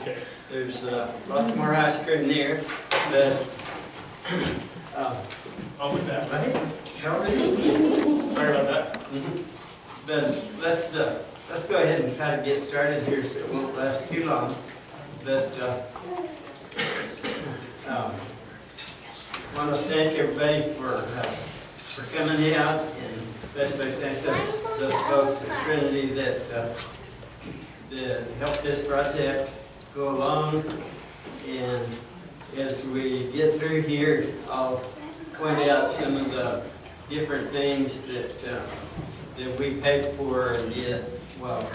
Okay. There's lots more ice cream there, but I'll put that. how are you? Sorry about that. But let's go ahead and try to get started here so it won't last too long. But I want to thank everybody for coming out, and especially thank those folks at Trinity that helped this project go along. And as we get through here, I'll point out some of the different things that we paid for and did while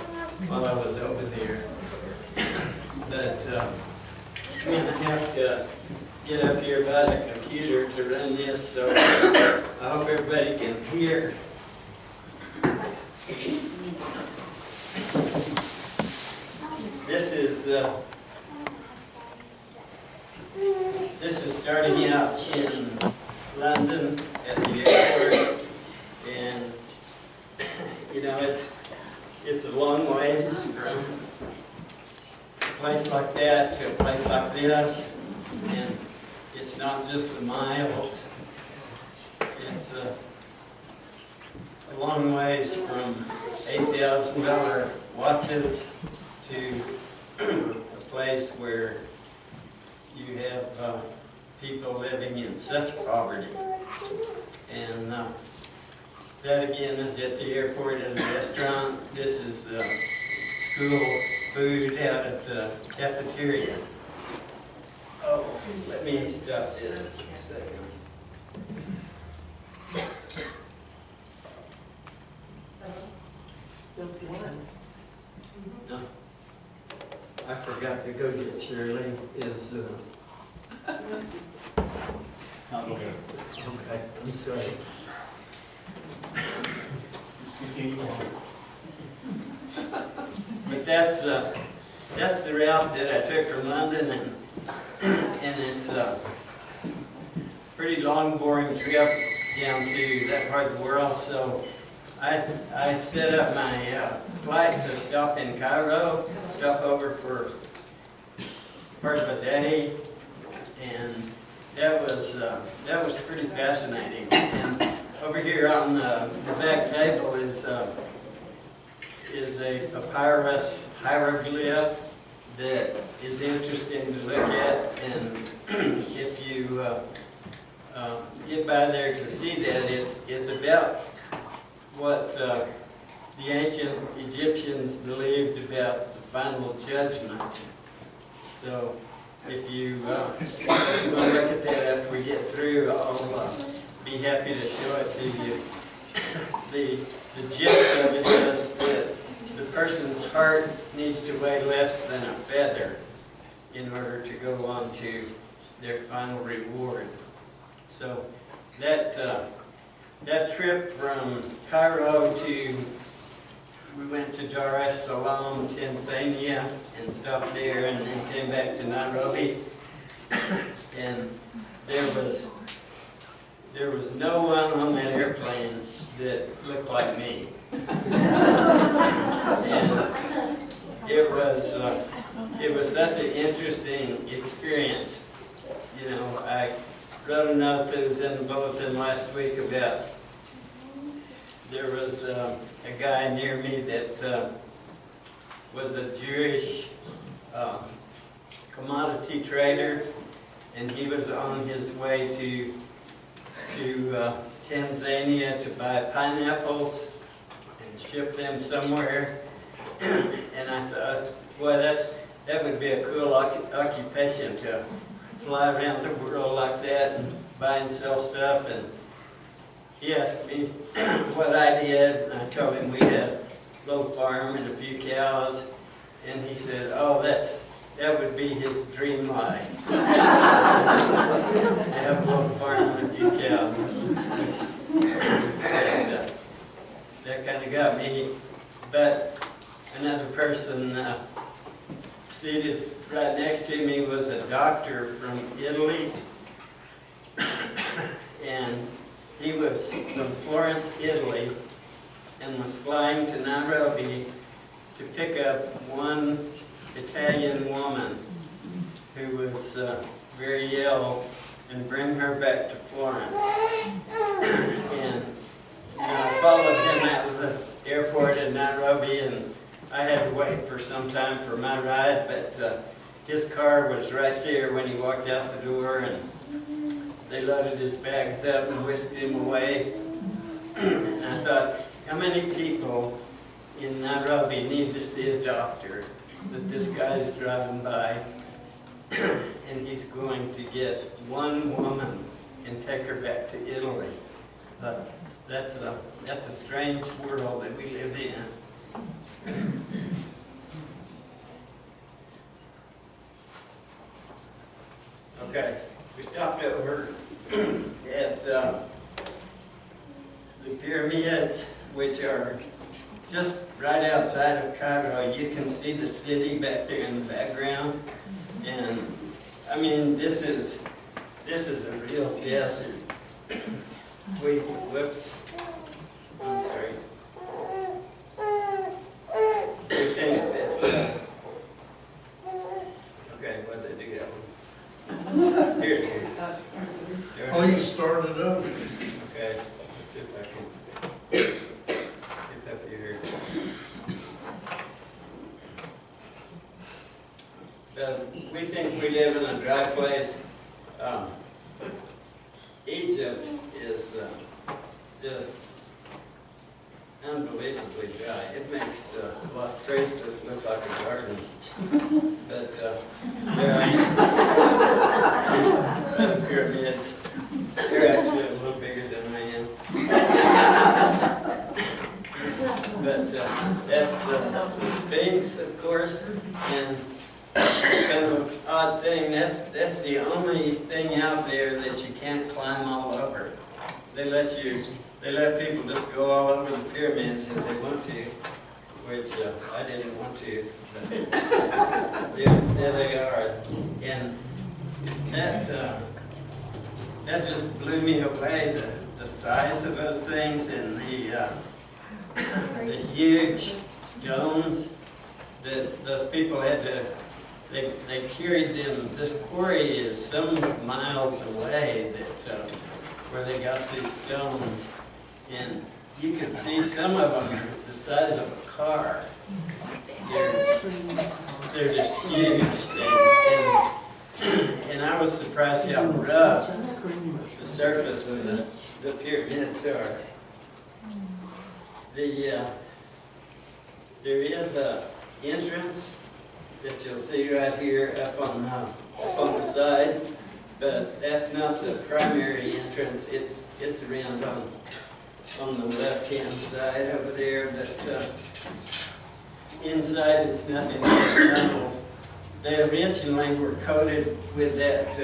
I was over there. But I'm going to have to get up here by the computer to run this, so I hope everybody can hear. This is starting out in London at the airport, and you know it's a long ways from a place like that to a place like this, and it's not just the miles. It's a long ways from $8,000 watches to a place where you have people living in such poverty. And that again is at the airport and the restaurant. This is the school food out at the cafeteria. Oh, let me stop this just a second. No, I forgot to go get Shirley. Not okay. Okay, I'm sorry. But that's the route that I took from London, and it's a pretty long, boring trip down to that part of the world. So I set up my flight to stop in Cairo, stop over for part of a day, and that was pretty fascinating. And over here on the back table is a papyrus hieroglyph that is interesting to look at, and if you get by there to see that, it's about what the ancient Egyptians believed about the final judgment. So if you want to look at that after we get through, I'll be happy to show it to you. The gist of it is that the person's heart needs to weigh less than a feather in order to go on to their final reward. So that trip from Cairo we went to Dar es Salaam, Tanzania, and stopped there, and then came back to Nairobi. And there was no one on that airplane that looked like me. And it was such an interesting experience. You know, I wrote a note that was in the bulletin last week about there was a guy near me that was a Jewish commodity trader, and he was on his way to Tanzania to buy pineapples and ship them somewhere. And I thought, boy, that would be a cool occupation, to fly around the world like that and buy and sell stuff. And he asked me what I did, and I told him we had a little farm and a few cows, and he said, oh, that would be his dream life. To have a little farm and a few cows. That kind of got me. But another person seated right next to me was a doctor from Italy, and he was from Florence, Italy, and was flying to Nairobi to pick up one Italian woman who was very ill and bring her back to Florence. And I followed him out of the airport in Nairobi, and I had to wait for some time for my ride, but his car was right there when he walked out the door, and they loaded his bags up and whisked him away. And I thought, how many people in Nairobi need to see a doctor that this guy is driving by, and he's going to get one woman and take her back to Italy. But that's a strange world that we live in. Okay, we stopped over at the pyramids, which are just right outside of Cairo. You can see the city back there in the background. And I mean, this is a real desert. Whoops. I'm sorry. We think that, okay, what did I do that one? Here it is. Oh, you started over. Okay, let's see if I can skip up here. We think we live in a dry place. Egypt is just unbelievably dry. It makes Las Cruces look like a garden. But there I am. The pyramids, they're actually a little bigger than I am. But that's the Sphinx, of course, and kind of odd thing, that's the only thing out there that you can't climb all over. They let people just go all over the pyramids if they want to, which I didn't want to, but there they are. And that just blew me away, the size of those things and the huge stones that those people had to. They carried them. This quarry is some miles away that where they got these stones, and you can see some of them are the size of a car. They're just huge things, and I was surprised how rough the surface of the pyramids are. There is a entrance that you'll see right here up on the side, but that's not the primary entrance. It's around on the left-hand side over there, but inside it's nothing but stone. They originally were coated with that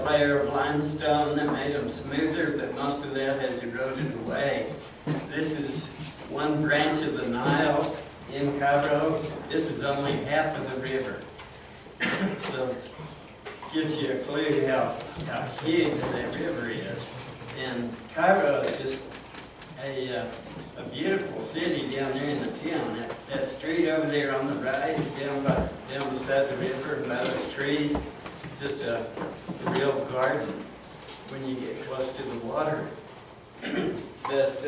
layer of limestone that made them smoother, but most of that has eroded away. This is one branch of the Nile in Cairo. This is only half of the river. So it gives you a clue how huge that river is. And Cairo is just a beautiful city down there in the town. That street over there on the right, down beside the river and by those trees, just a real garden when you get close to the water. But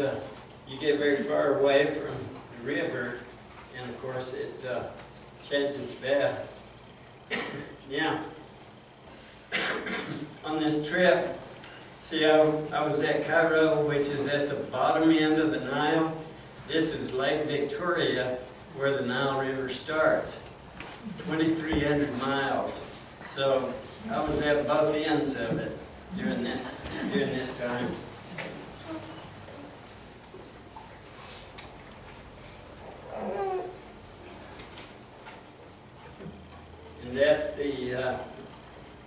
you get very far away from the river, and of course it changes fast. Now, on this trip, see, I was at Cairo, which is at the bottom end of the Nile. This is Lake Victoria, where the Nile River starts, 2,300 miles. So I was at both ends of it during this time. And that's the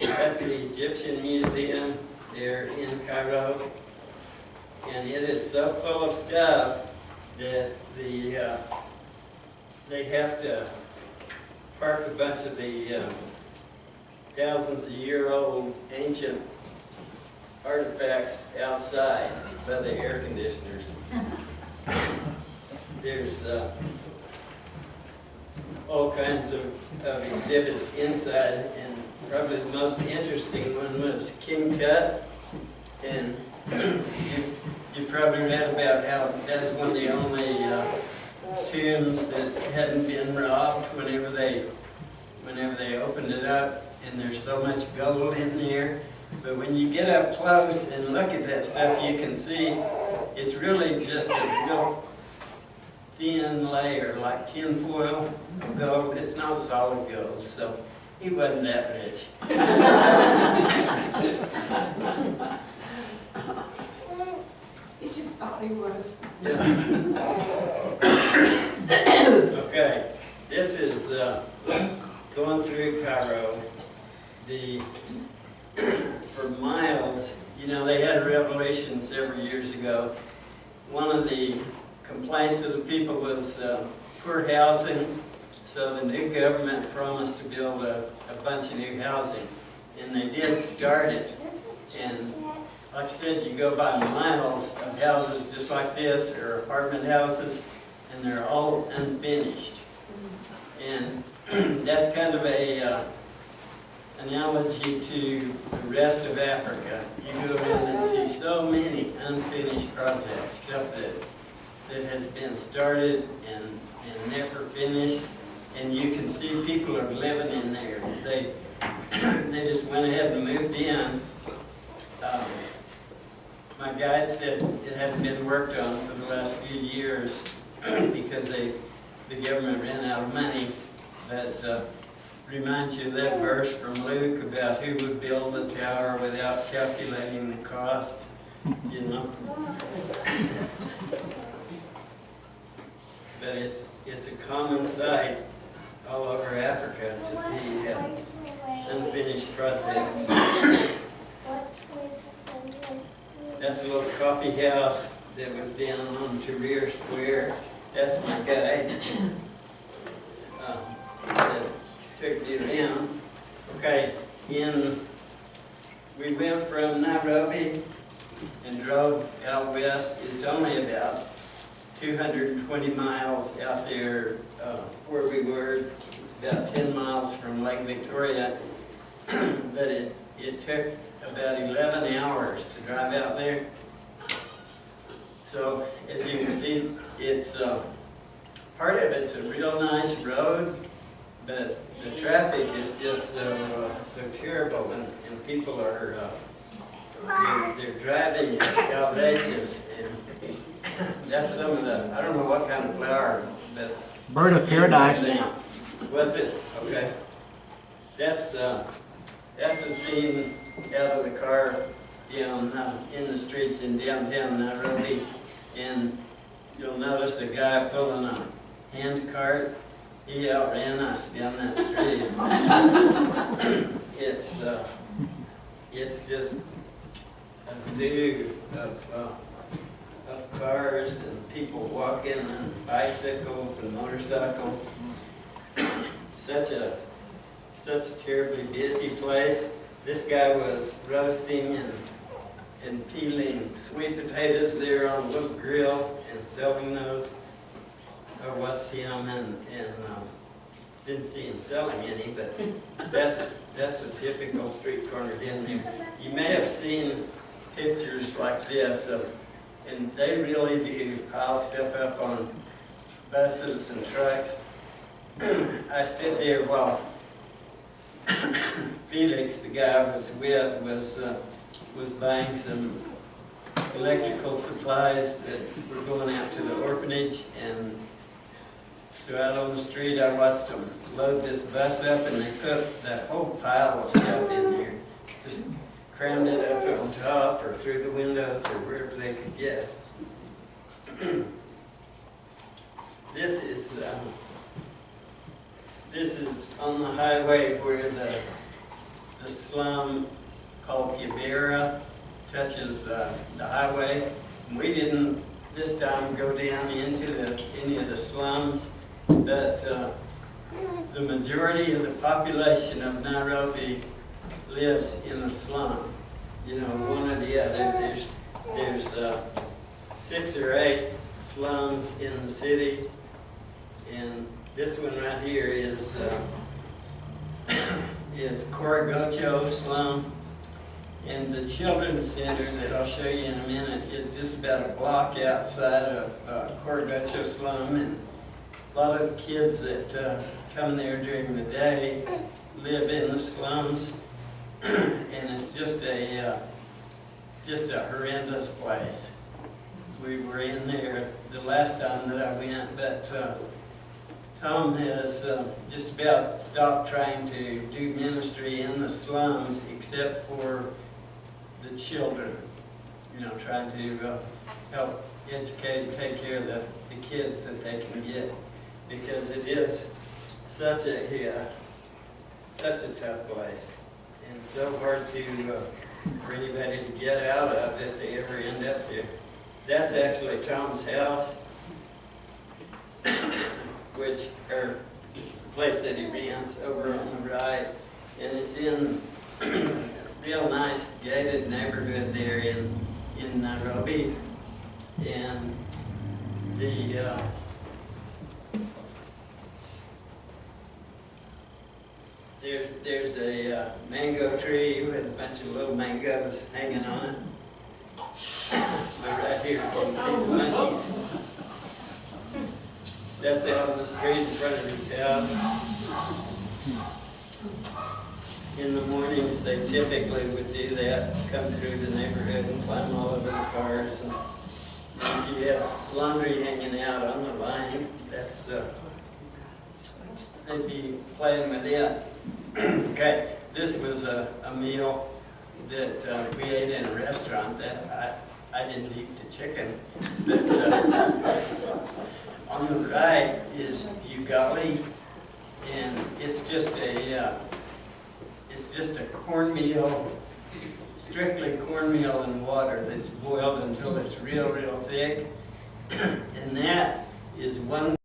Egyptian Museum there in Cairo, and it is so full of stuff that they have to park a bunch of the thousands of year old ancient artifacts outside by the air conditioners. There's all kinds of exhibits inside, and probably the most interesting one was King Tut. And you probably read about how that is one of the only tombs that hadn't been robbed whenever they opened it up, and there's so much gold in there. But when you get up close and look at that stuff, you can see it's really just a real thin layer, like tinfoil of gold. It's not solid gold, so he wasn't that rich. He just thought he was. Yeah. Okay, this is going through Cairo. For miles, you know, they had a revolution several years ago. One of the complaints of the people was poor housing, so the new government promised to build a bunch of new housing, and they did start it. And like I said, you go by miles of houses just like this, or apartment houses, and they're all unfinished. And that's kind of a analogy to the rest of Africa. You go in and see so many unfinished projects, stuff that has been started and never finished, and you can see people are living in there. They just went ahead and moved in. My guide said it hadn't been worked on for the last few years because the government ran out of money. But reminds you of that verse from Luke about who would build a tower without calculating the cost, you know. But it's a common sight all over Africa to see unfinished projects. That's a little coffee house that was down on Tahrir Square. That's my guide that took me around. Okay, we went from Nairobi and drove out west. It's only about 220 miles out there where we were. It's about 10 miles from Lake Victoria, but it took about 11 hours to drive out there. So as you can see, it's part of it's a real nice road, but the traffic is just so terrible, and people are they're driving outrageous, and that's some of the, I don't know what kind of flower, but Bird of paradise. was it? Okay. That's a scene out of the car down in the streets in downtown Nairobi, and you'll notice a guy pulling a hand cart. He outran us down that street. It's just a zoo of cars and people walking and bicycles and motorcycles. Such a terribly busy place. This guy was roasting and peeling sweet potatoes there on a little grill and selling those. I watched him and didn't see him selling any, but that's a typical street corner down there. You may have seen pictures like this, and they really do pile stuff up on buses and trucks. I stood there while Felix, the guy I was with, was buying some electrical supplies that were going out to the orphanage, and so out on the street I watched them load this bus up, and they put that whole pile of stuff in there. Just crammed it up on top or through the windows or wherever they could get. This is on the highway where the slum called Kibera touches the highway. We didn't this time go down into any of the slums, but the majority of the population of Nairobi lives in the slum. You know, one or the other. There's 6 or 8 slums in the city, and This one right here is Corigocho slum. And the children's center that I'll show you in a minute is just about a block outside of Corigocho slum. And a lot of the kids that come there during the day live in the slums. And it's just a horrendous place. We were in there the last time that I went, but Tom has just about stopped trying to do ministry in the slums except for the children, you know, trying to help educate and take care of the kids that they can get, because it is such a tough place and so hard for anybody to get out of if they ever end up there. That's actually Tom's house, it's the place that he rents over on the right, and it's in a real nice gated neighborhood there in Nairobi. And there's a mango tree with a bunch of little mangoes hanging on it. But right here, you can see the monkeys. That's out on the street in front of his house. In the mornings, they typically would do that, come through the neighborhood and climb all over the cars. And if you have laundry hanging out on the line, that's, they'd be playing with that. Okay, this was a meal that we ate in a restaurant that I didn't eat the chicken. But on the right is ugali, and it's just a cornmeal, strictly cornmeal and water that's boiled until it's real thick. And that is one